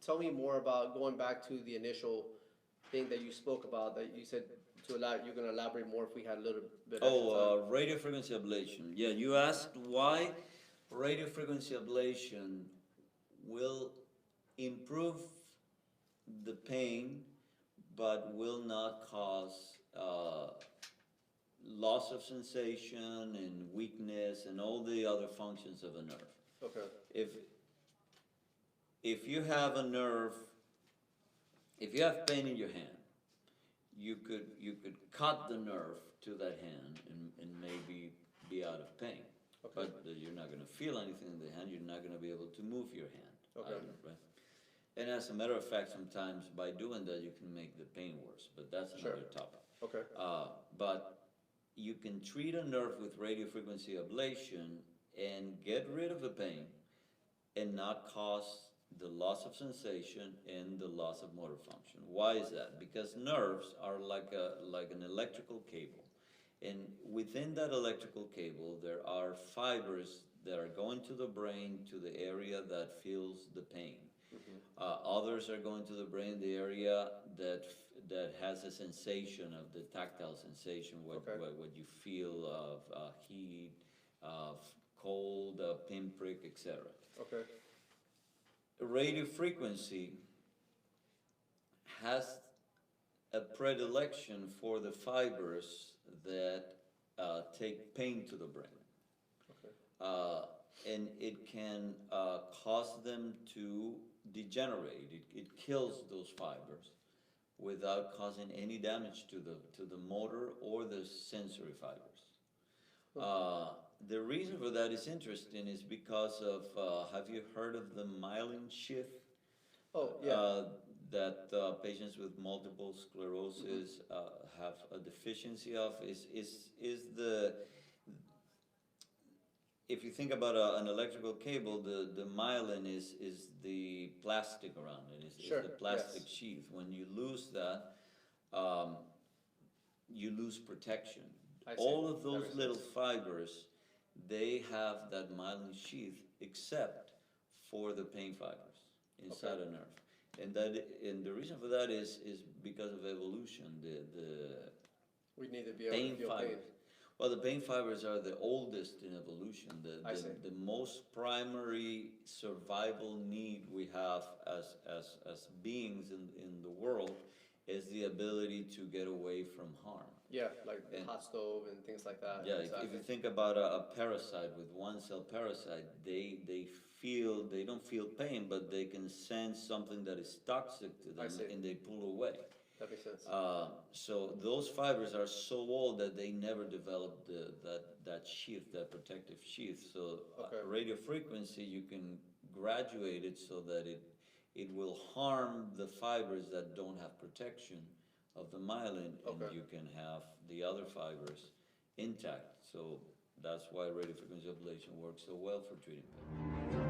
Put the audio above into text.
tell me more about going back to the initial thing that you spoke about, that you said to elaborate, you're going to elaborate more if we had a little bit extra time. Radiofrequency ablation. Yeah, you asked why radiofrequency ablation will improve the pain but will not cause loss of sensation and weakness and all the other functions of a nerve. Okay. If you have a nerve, if you have pain in your hand, you could cut the nerve to that hand and maybe be out of pain. Okay. But you're not going to feel anything in the hand. You're not going to be able to move your hand. Okay. Either, right? And as a matter of fact, sometimes by doing that, you can make the pain worse. But that's another topic. Okay. But you can treat a nerve with radiofrequency ablation and get rid of the pain and not cause the loss of sensation and the loss of motor function. Why is that? Because nerves are like an electrical cable. And within that electrical cable, there are fibers that are going to the brain, to the area that feels the pain. Others are going to the brain, the area that has a sensation of the tactile sensation, what you feel of heat, of cold, pinprick, etc. Okay. Radio frequency has a predilection for the fibers that take pain to the brain. Okay. And it can cause them to degenerate. It kills those fibers without causing any damage to the motor or the sensory fibers. The reason for that is interesting is because of, have you heard of the Myelin sheath? Oh, yeah. That patients with multiple sclerosis have a deficiency of is the, if you think about an electrical cable, the myelin is the plastic around it, is the plastic sheath. When you lose that, you lose protection. All of those little fibers, they have that myelin sheath except for the pain fibers inside a nerve. And the reason for that is because of evolution. We need to be able to feel pain. Well, the pain fibers are the oldest in evolution. The most primary survival need we have as beings in the world is the ability to get away from harm. Yeah, like the hot stove and things like that. Yeah, if you think about a parasite, with one cell parasite, they don't feel pain, but they can sense something that is toxic to them and they pull away. That makes sense. So those fibers are so old that they never developed that sheath, that protective sheath. So radio frequency, you can graduate it so that it will harm the fibers that don't have protection of the myelin, and you can have the other fibers intact. So that's why radiofrequency ablation works so well for treating pain.